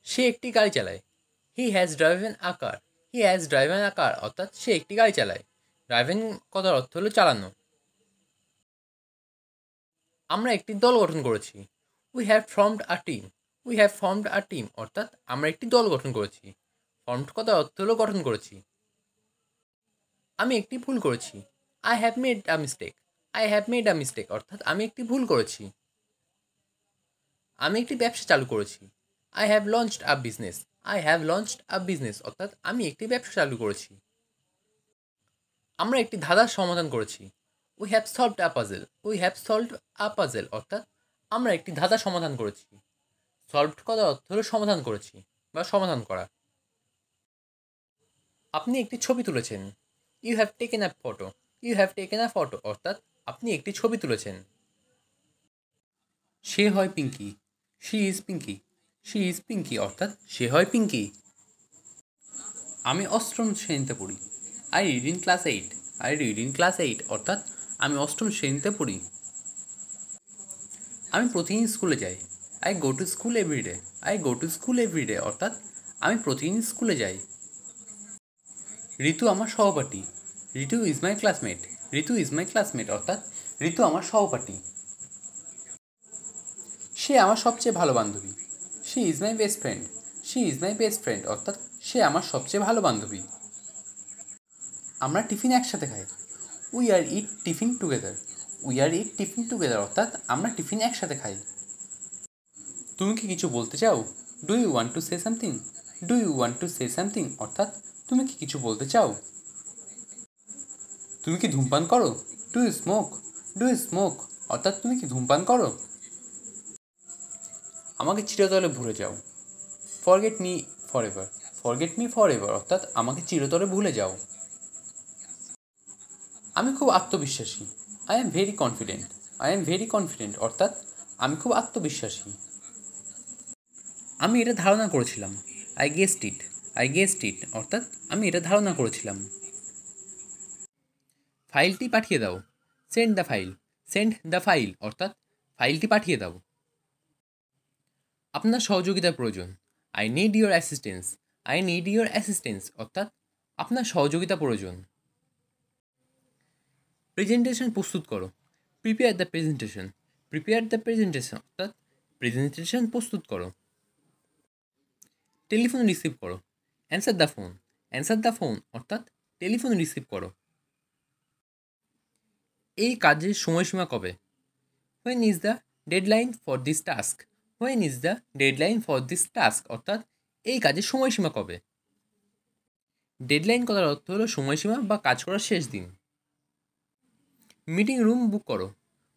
সে একটি গাড়ি চালায়। He has driven a car. He has driven a car অর্থাৎ সে একটি গাড়ি চালায়। ড্রাইভেন কথার অর্থ হলো চালানো। আমরা একটি দল গঠন করেছি। We have formed a team. We have formed a team অর্থাৎ আমরা একটি দল গঠন করেছি। ফর্মড কথার অর্থ হলো গঠন করেছি। আমি একটি ভুল করেছি। I have made a mistake. I have made a mistake অর্থাৎ আমি একটি ভুল করেছি। আমি একটি ব্যবসা চালু করেছি। I have launched a business. I have launched a business অর্থাৎ আমি একটি ব্যবসা চালু করেছি। আমরা একটি ধাঁধার সমাধান করেছি। We have solved a puzzle. We have solved a puzzle অর্থাৎ আমরা একটি ধাঁধা সমাধান করেছি। সলভড করার অর্থ হলো সমাধান করেছি বা সমাধান করা। আপনি একটি ছবি তুলেছেন। You have taken a photo. You have taken a photo অর্থাৎ আপনি একটি ছবি তুলেছেন। সে হয় Pinky. She is Pinky. She is Pinky অর্থাৎ সে হয় পিঙ্কি। আমি অষ্টম শ্রেণীতে পড়ি। I read in class 8। I read in class 8 অর্থাৎ আমি অষ্টম শ্রেণীতে পড়ি। আমি প্রতিদিন স্কুলে যাই। I go to school every day. I go to school every day অর্থাৎ আমি প্রতিদিন স্কুলে যাই। ঋতু আমার সহপাঠী। Ritu is my classmate. Ritu is my classmate অর্থাৎ ঋতু আমার সহপাঠী। সে আমার সবচেয়ে ভালো বান্ধবী। She is my best friend. She is my best friend অর্থাৎ সে আমার সবচেয়ে ভালো বান্ধবী। আমরা টিফিন একসাথে খাই। We are it tiffin together. We are it tiffin together অর্থাৎ আমরা টিফিন একসাথে খাই। তুমি কি কিছু বলতে চাও? Do you want to say something? Do you want to say something অর্থাৎ তুমি কি কিছু বলতে চাও? তুমি কি ধূমপান করো? Do you smoke? Do you smoke অর্থাৎ তুমি কি ধূমপান করো? আমাকে চিরতরে ভুলে যাও। Forget me for ever. Forget me for ever অর্থাৎ আমাকে চিরতরে ভুলে যাও। আমি খুব আত্মবিশ্বাসী। I am very confident. I am very confident অর্থাৎ আমি খুব আত্মবিশ্বাসী। আমি এটা ধারণা করেছিলাম। I guessed it. I guessed it অর্থাৎ আমি এটা ধারণা করেছিলাম। ফাইলটি পাঠিয়ে দাও। Send the file. Send the file অর্থাৎ ফাইলটি পাঠিয়ে দাও। আপনার সহযোগিতার প্রয়োজন। I need your assistance. I need your assistance অর্থাৎ আপনার সহযোগিতা প্রয়োজন। প্রেজেন্টেশন প্রস্তুত করো। Prepare the presentation. Prepare the presentation অর্থাৎ প্রেজেন্টেশন প্রস্তুত করো। টেলিফোন রিসিভ করো। Answer the phone. Answer the phone অর্থাৎ টেলিফোন রিসিভ করো। এই কাজের সময়সীমা কবে? When is the deadline for this task? When is the deadline for this task অর্থাৎ এই কাজের সময়সীমা কবে? ডেডলাইন কথার অর্থ হলো সময়সীমা বা কাজ করার শেষ দিন। মিটিং রুম বুক করো।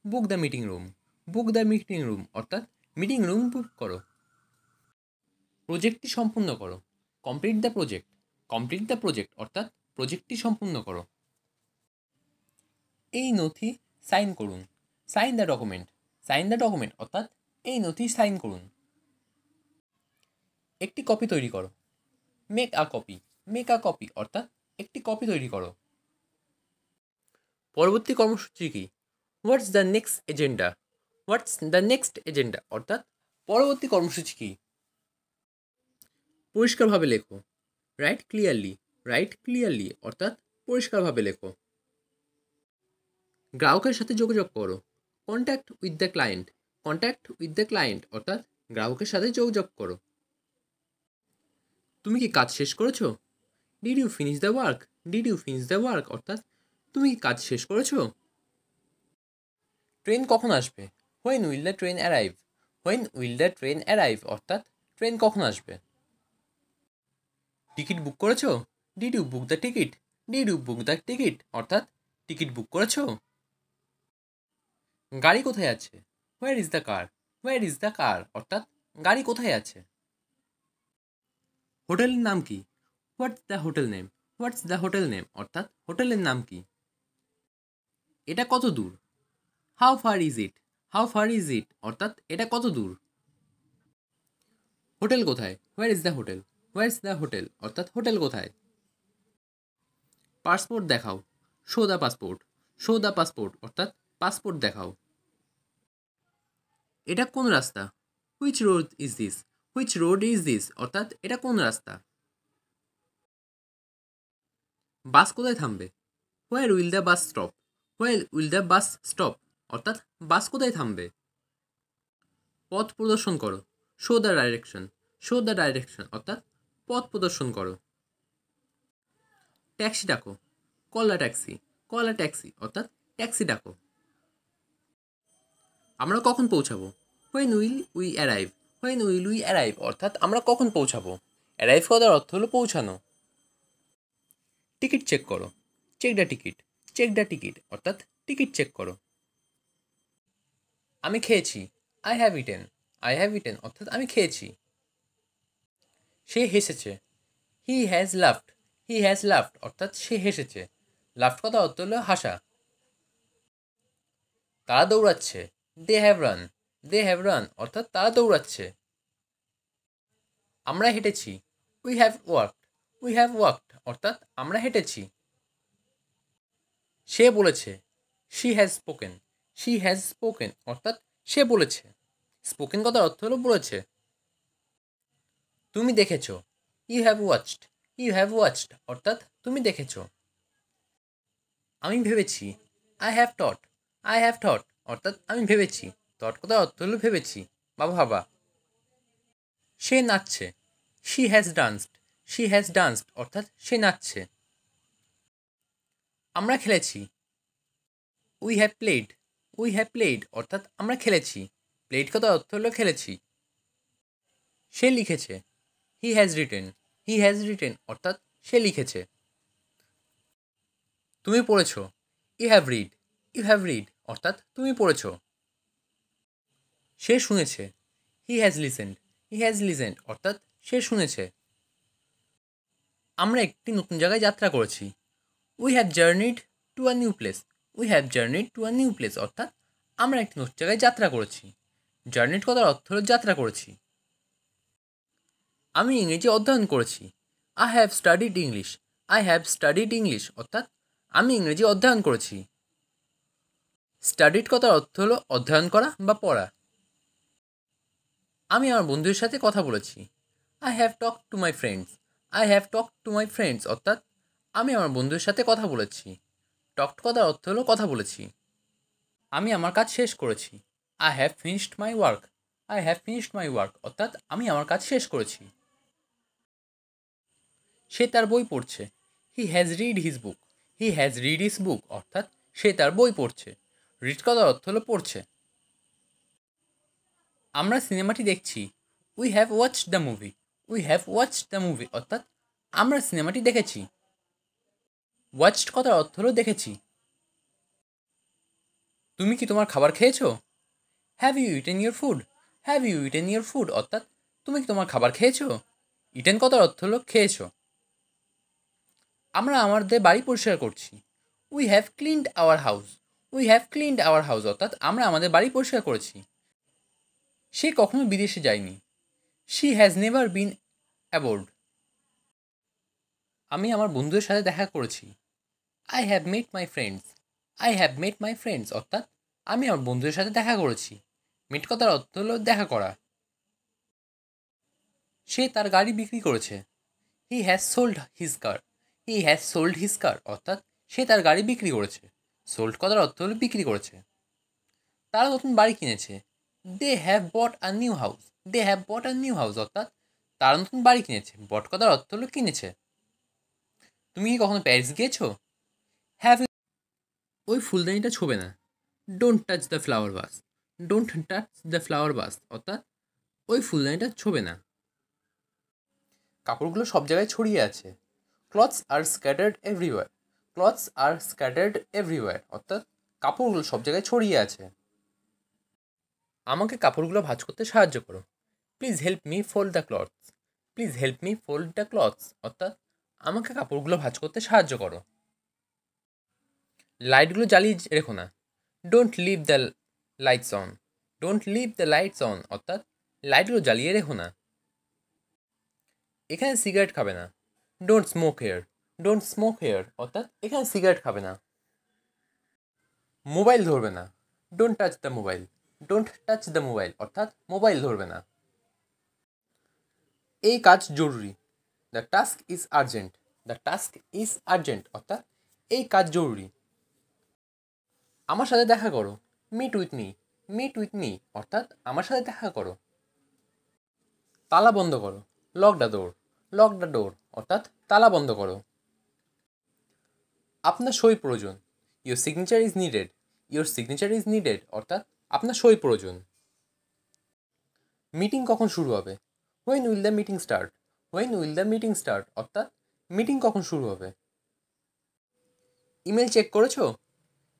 Book the meeting room. Book the meeting room অর্থাৎ মিটিং রুম বুক করো। প্রজেক্টটি সম্পূর্ণ করো। Complete the project. Complete the project অর্থাৎ প্রজেক্টটি সম্পূর্ণ করো। এই নথি সাইন করুন। Sign the document. Sign the document অর্থাৎ এই নথি সাইন করুন। একটি কপি তৈরি করো। Make a copy. Make a copy অর্থাৎ একটি কপি তৈরি করো। পরবর্তী কর্মসূচি কি? What's the next agenda? What's the next agenda অর্থাৎ পরবর্তী কর্মসূচি কি? পরিষ্কারভাবে লেখো। Right clearly. রাইট ক্লিয়ারলি অর্থাৎ পরিষ্কারভাবে লেখো। গ্রাহকের সাথে যোগাযোগ করো। Contact with the client. Contact with the client অর্থাৎ গ্রাহকের সাথে যোগাযোগ করো। তুমি কি কাজ শেষ করেছো? Did you finish the work? Did you finish the work অর্থাৎ তুমি কি কাজ শেষ করেছো? ট্রেন কখন আসবে? When will the train arrive? When will the train arrive অর্থাৎ ট্রেন কখন আসবে? টিকিট বুক করেছো? Did you book the ticket? Did you book the ticket অর্থাৎ টিকিট বুক করেছো? গাড়ি কোথায় আছে? Where is the car? Where is the car অর্থাৎ গাড়ি কোথায় আছে? হোটেলের নাম কি? What's the hotel name? What's the hotel name অর্থাৎ হোটেলের নাম কি? এটা কত দূর? How far is it? How far is it অর্থাৎ এটা কত দূর? হোটেল কোথায়? হোয়ার is the hotel? Where is the hotel অর্থাৎ হোটেল কোথায়? পাসপোর্ট দেখাও। Show the passport. Show the passport অর্থাৎ পাসপোর্ট দেখাও। এটা কোন রাস্তা? Which road is this? Which road is this অর্থাৎ এটা কোন রাস্তা। বাস কোথায় থামবে? Where will the bus stop? Where will the bus stop অর্থাৎ বাস কোথায় থামবে। পথ প্রদর্শন করো, show the direction. Show the direction অর্থাৎ পথ প্রদর্শন করো। ট্যাক্সি ডাকো, call a taxi. Call a taxi অর্থাৎ ট্যাক্সি ডাকো। আমরা কখন পৌঁছাবো? When will we arrive. When will we arrive অর্থাৎ আমরা কখন পৌঁছাবো। অ্যারাইভ করার অর্থ হলো পৌঁছানো। টিকিট চেক করো, check the ticket. Check the ticket অর্থাৎ টিকিট চেক করো। আমি খেয়েছি, I have eaten. I have eaten অর্থাৎ আমি খেয়েছি। সে হেসেছে, he has laughed. He has laughed অর্থাৎ সে হেসেছে। লাফড কথা অর্থ হলো হাসা। তারা দৌড়াচ্ছে, they have run. They have run অর্থাৎ তারা দৌড়াচ্ছে। আমরা হেঁটেছি, we have worked. We have worked অর্থাৎ আমরা হেঁটেছি। সে বলেছে, she has spoken. She has spoken অর্থাৎ সে বলেছে। স্পোকেন কথার অর্থ হলো বলেছে। তুমি দেখেছো, you have watched. You have watched অর্থাৎ তুমি দেখেছো। আমি ভেবেছি, I have thought. I have thought অর্থাৎ আমি ভেবেছি। টট কথার অর্থ হলো ভেবেছি বা ভাবা। সে নাচছে, she has danced. She has danced অর্থাৎ সে নাচছে। আমরা খেলেছি, we have played. We have played অর্থাৎ আমরা খেলেছি। প্লেড কথার অর্থ হলো খেলেছি। সে লিখেছে, he has written. He has written অর্থাৎ সে লিখেছে। তুমি পড়েছো, you have read. You have read অর্থাৎ তুমি পড়েছো। সে শুনেছে, he has listened. He has listened অর্থাৎ সে শুনেছে। আমরা একটি নতুন জায়গায় যাত্রা করেছি, we have journeyed to a new place. We have journeyed to a new place অর্থাৎ আমরা একটি নতুন জায়গায় যাত্রা করেছি। জার্নিড কথার অর্থ হলো যাত্রা করেছি। আমি ইংরেজি অধ্যয়ন করেছি, I have studied English. I have studied English অর্থাৎ আমি ইংরেজি অধ্যয়ন করেছি। স্টাডিড কথার অর্থ হলো অধ্যয়ন করা বা পড়া। আমি আমার বন্ধুদের সাথে কথা বলেছি, I have talk to my friends. I have talk to my friends অর্থাৎ আমি আমার বন্ধুদের সাথে কথা বলেছি। টকড কথার অর্থ হলো কথা বলেছি। আমি আমার কাজ শেষ করেছি, I have finished my work. I have finished my work অর্থাৎ আমি আমার কাজ শেষ করেছি। সে তার বই পড়ছে, he has read his book. He has read his book অর্থাৎ সে তার বই পড়ছে। রিড কথার অর্থ হলো পড়ছে। আমরা সিনেমাটি দেখছি, we have watched the movie. We have watched the movie অর্থাৎ আমরা সিনেমাটি দেখেছি। ওয়াচড কথার অর্থ হলো দেখেছি। তুমি কি তোমার খাবার খেয়েছো? Have you eaten your food. Have you eaten your food অর্থাৎ তুমি কি তোমার খাবার খেয়েছো। ইটেন কথার অর্থ হলো খেয়েছো। আমরা আমাদের বাড়ি পরিষ্কার করছি, we have cleaned our house. We have cleaned our house অর্থাৎ আমরা আমাদের বাড়ি পরিষ্কার করেছি। সে কখনো বিদেশে যায়নি, she has never been aboard. আমি আমার বন্ধুদের সাথে দেখা করেছি, I have mate my friends. I have mate my friends অর্থাৎ আমি আমার বন্ধুদের সাথে দেখা করেছি। মিট কথার অর্থ হলো দেখা করা। সে তার গাড়ি বিক্রি করেছে, he has sold his car. He has sold his কার অর্থাৎ সে তার গাড়ি বিক্রি করেছে। সোল্ড কথার অর্থ হলো বিক্রি করেছে। তারা নতুন বাড়ি কিনেছে, they have bought a new house. They have bought a new house অর্থাৎ তারা নতুন বাড়ি কিনেছে। বট কথার অর্থ হলো কিনেছে। তুমি কি কখনো প্যারিস গিয়েছো? Have you. ওই ফুলদানিটা ছোবে না, don't touch the flower vase. Don't touch the flower vase অর্থাৎ ওই ফুলদানিটা ছোবে না। কাপড়গুলো সব জায়গায় ছড়িয়ে আছে, ক্লথস আর স্ক্যাটার্ড এভরিওয়্যার। ক্লথস আর স্ক্যাটার্ড এভরিওয়্যার অর্থাৎ কাপড়গুলো সব জায়গায় ছড়িয়ে আছে। আমাকে কাপড়গুলো ভাঁজ করতে সাহায্য করো, please help me fold the clothes. Please help me fold the clothes অর্থাৎ আমাকে কাপড়গুলো ভাঁজ করতে সাহায্য করো। লাইটগুলো জ্বালিয়ে রেখো না, don't leave the lights on. Don't leave the lights on অর্থাৎ লাইটগুলো জ্বালিয়ে রেখো না। এখানে সিগারেট খাবে না, don't smoke here. Don't smoke here অর্থাৎ এখানে সিগারেট খাবে না। মোবাইল ধরবে না, don't touch the mobile. Don't touch the mobile অর্থাৎ মোবাইল ধরবে না। এই কাজ জরুরি। The task is urgent. The task is urgent অর্থাৎ এই কাজ জরুরি। আমার সাথে দেখা করো। Meet with me. Meet with me অর্থাৎ আমার সাথে দেখা করো। তালা বন্ধ করো। Lock the door. Lock the door অর্থাৎ তালা বন্ধ করো। আপনার সই প্রয়োজন। Your signature is needed. Your signature is needed অর্থাৎ আপনার সই প্রয়োজন। মিটিং কখন শুরু হবে? When will the meeting start? When will the meeting start অর্থাৎ মিটিং কখন শুরু হবে। ইমেল চেক করেছো?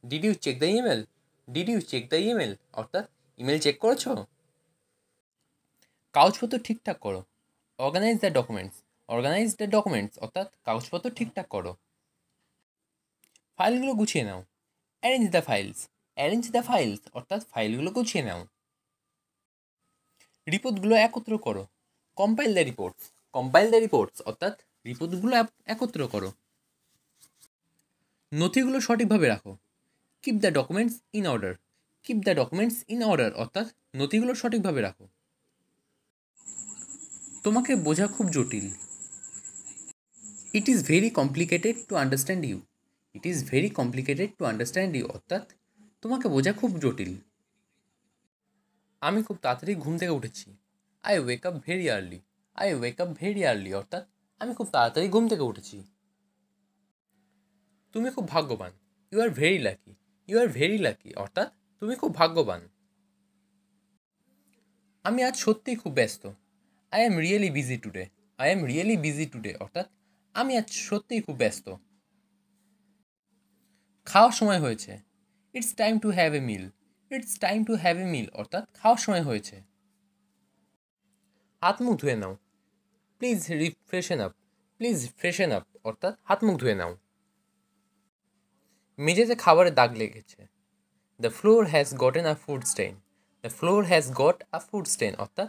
Did you check the email? Did you check the email অর্থাৎ ইমেল চেক করেছো। কাগজপত্র ঠিকঠাক করো। Organise the documents. Organise the documents অর্থাৎ কাগজপত্র ঠিকঠাক করো। ফাইলগুলো গুছিয়ে নাও। Arrange the files. Arrange the files অর্থাৎ ফাইলগুলো গুছিয়ে নাও। রিপোর্টগুলো একত্র করো। Compile the reports. Compile the reports অর্থাৎ রিপোর্টগুলো একত্র করো। নথিগুলো সঠিকভাবে রাখো। Keep the documents in order. Keep the documents in order অর্থাৎ নথিগুলো সঠিকভাবে রাখো। তোমাকে বোঝা খুব জটিল। It is very complicated to understand you. It is very complicated to understand you অর্থাৎ তোমাকে বোঝা খুব জটিল। আমি খুব তাড়াতাড়ি ঘুম থেকে উঠেছি। I wake up very early. I wake up very early অর্থাৎ আমি খুব তাড়াতাড়ি ঘুম থেকে উঠেছি। তুমি খুব ভাগ্যবান। You are very lucky. You are very lucky অর্থাৎ তুমি খুব ভাগ্যবান। আমি আজ সত্যিই খুব ব্যস্ত। I am really busy today. I am really busy today অর্থাৎ আমি আজ সত্যিই খুব ব্যস্ত। খাওয়ার সময় হয়েছে। It's time to have a meal. It's time to have a meal অর্থাৎ খাওয়ার সময় হয়েছে। হাত মুখ ধুয়ে নাও। Please refreshen up. Please freshen up অর্থাৎ হাত মুখ ধুয়ে নাও। মেঝেতে খাবারের দাগ লেগেছে। The floor has gotten a food stain. The floor has got a food stain অর্থাৎ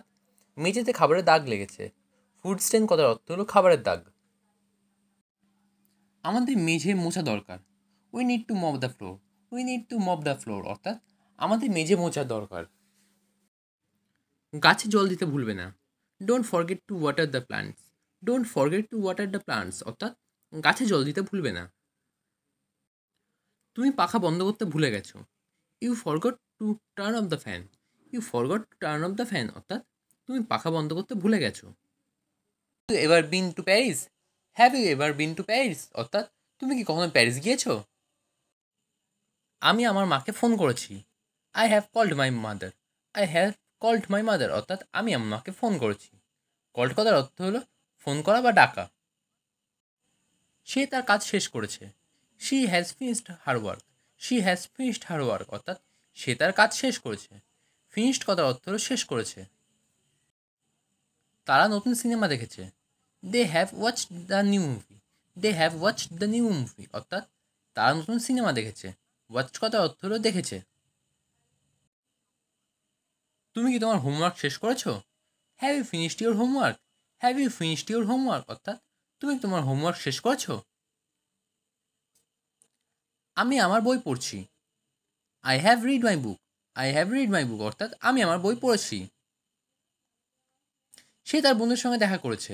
মেঝেতে খাবারের দাগ লেগেছে। ফুড স্টেইন কথার অর্থ হলো খাবারের দাগ। আমাদের মেঝে মোছা দরকার। We need to mop the floor. We need to mop the floor অর্থাৎ আমাদের মেঝে মোছা দরকার। গাছে জল দিতে ভুলবে না। Don't forget to water the plants. Don't forget to water the plants অর্থাৎ গাছে জল দিতে ভুলবে না। তুমি পাখা বন্ধ করতে ভুলে গেছো। You forgot to turn off the fan. You forgot to turn off the fan অর্থাৎ তুমি পাখা বন্ধ করতে ভুলে গেছো। You ever been to Paris? Have you ever been to Paris অর্থাৎ তুমি কি কখনো প্যারিস গিয়েছো? আমি আমার মাকে ফোন করেছি। I have called my mother. I have called my mother অর্থাৎ আমি আমার মাকে ফোন করেছি। কল্ড করার অর্থ হলো ফোন করা বা ডাকা। সে তার কাজ শেষ করেছে। She has finished her work. She has finished her work অর্থাৎ সে তার কাজ শেষ করেছে। ফিনিশড কথার অর্থ হলো শেষ করেছে। তারা নতুন সিনেমা দেখেছে। They have watched the new movie. They have watched the new movie অর্থাৎ তারা নতুন সিনেমা দেখেছে। ওয়াচ কথার অর্থ হলো দেখেছে। তুমি কি তোমার হোমওয়ার্ক শেষ করেছো? Have you finished your homework? Have you finished your homework অর্থাৎ তুমি কি তোমার হোমওয়ার্ক শেষ করেছো? আমি আমার বই পড়ছি। I have read my book. I have read my book অর্থাৎ আমি আমার বই পড়েছি। সে তার বন্ধুর সঙ্গে দেখা করেছে।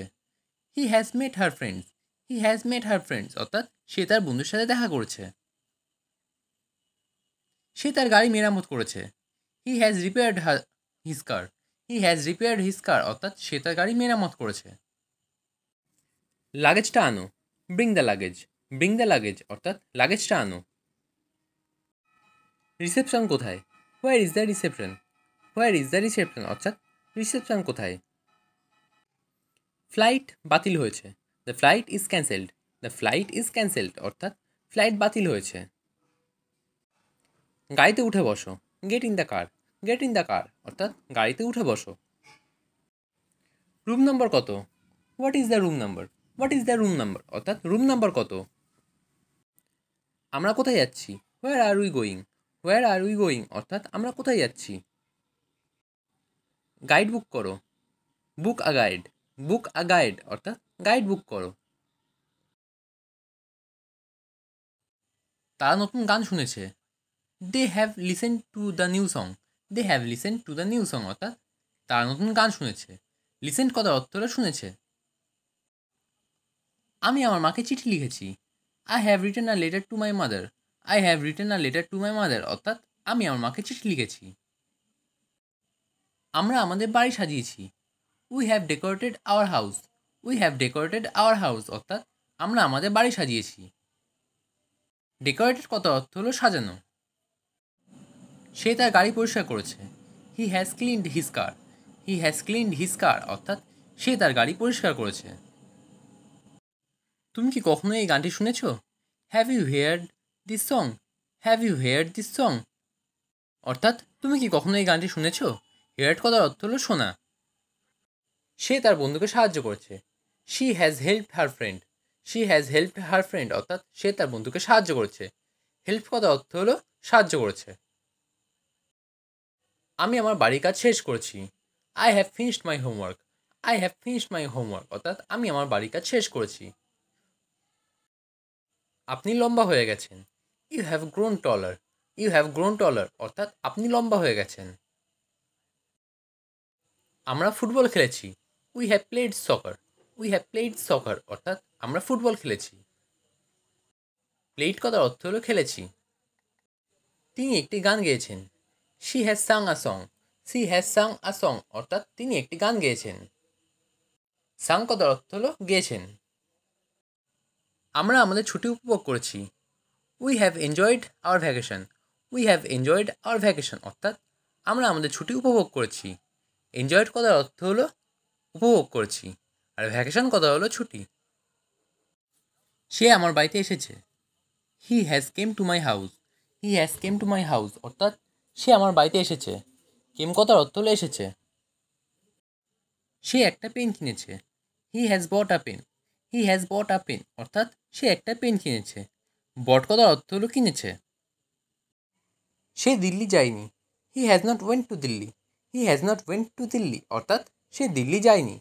He has met her friends. He has met her friends অর্থাৎ সে তার বন্ধুর সাথে দেখা করেছে। সে তার গাড়ি মেরামত করেছে। He has repaired his car. He has repaired his কার অর্থাৎ সে তার গাড়ি মেরামত করেছে। লাগেজটা আনো। Bring the luggage. Bring the luggage অর্থাৎ লাগেজটা আনো। রিসেপশন কোথায়? হোয়ার is the reception? Where is the reception অর্থাৎ রিসেপশন কোথায়? ফ্লাইট বাতিল হয়েছে। The flight is cancelled. The flight is cancelled অর্থাৎ ফ্লাইট বাতিল হয়েছে। গাড়িতে উঠে বসো। Get in the car. Get in the car অর্থাৎ গাড়িতে উঠে বসো। রুম নম্বর কত? What is the room number? What is the room number অর্থাৎ রুম নাম্বার কত? আমরা কোথায় যাচ্ছি? Where are we going? Where are we going অর্থাৎ আমরা কোথায় যাচ্ছি? গাইড বুক করো। Book a guide. Book a guide অর্থাৎ গাইড বুক করো। তারা নতুন গান শুনেছে। They have listen to the new song. They have listen to the new song অর্থাৎ তারা নতুন গান শুনেছে। লিসেন্ট কথার অর্থ হলো শুনেছে। আমি আমার মাকে চিঠি লিখেছি। I have written a letter to my mother. I have written a letter to my mother অর্থাৎ আমি আমার মাকে চিঠি লিখেছি। আমরা আমাদের বাড়ি সাজিয়েছি। We have decorated our house. We have decorated our house অর্থাৎ আমরা আমাদের বাড়ি সাজিয়েছি। ডেকোরেটেড কথার অর্থ হলো সাজানো। সে তার গাড়ি পরিষ্কার করেছে। He has cleaned his car. He has cleaned his কার অর্থাৎ সে তার গাড়ি পরিষ্কার করেছে। তুমি কি কখনো এই গানটি শুনেছ? Have you heard this song? Have you heard this song অর্থাৎ তুমি কি কখনো এই গানটি শুনেছ? হেয়ার্ড কথার অর্থ হলো শোনা। সে তার বন্ধুকে সাহায্য করেছে। She has helped her friend. She has helped her friend অর্থাৎ সে তার বন্ধুকে সাহায্য করেছে। হেল্প কথার অর্থ হলো সাহায্য করেছে। আমি আমার বাড়ির কাজ শেষ করেছি। I have finished my homework. I have finished my homework অর্থাৎ আমি আমার বাড়ির কাজ শেষ করেছি। আপনি লম্বা হয়ে গেছেন। You have grown taller. You have grown taller অর্থাৎ আপনি লম্বা হয়ে গেছেন। আমরা ফুটবল খেলেছি। We have played soccer. We have played soccer অর্থাৎ আমরা ফুটবল খেলেছি। প্লেড কথার অর্থ হলো খেলেছি। তিনি একটি গান গেয়েছেন। She has sung a song. She has sung a song অর্থাৎ তিনি একটি গান গেয়েছেন। সাং কথার অর্থ হলো গেয়েছেন। আমরা আমাদের ছুটি উপভোগ করেছি। We have enjoyed our vacation. We have enjoyed our vacation অর্থাৎ আমরা আমাদের ছুটি উপভোগ করেছি। এনজয়েড কথার অর্থ হলো উপভোগ করেছি আর ভ্যাকেশন কথা হলো ছুটি। সে আমার বাড়িতে এসেছে। He has came to my house. He has came to my house অর্থাৎ সে আমার বাড়িতে এসেছে। কেম কথার অর্থ হলো এসেছে। সে একটা পেন কিনেছে। He has bought a pen. He has bought a pen অর্থাৎ সে একটা পেন কিনেছে। বট কথার অর্থ হলো কিনেছে। সে দিল্লি যায়নি। He has not went to Delhi. He has not went to Delhi অর্থাৎ সে দিল্লি যায়নি।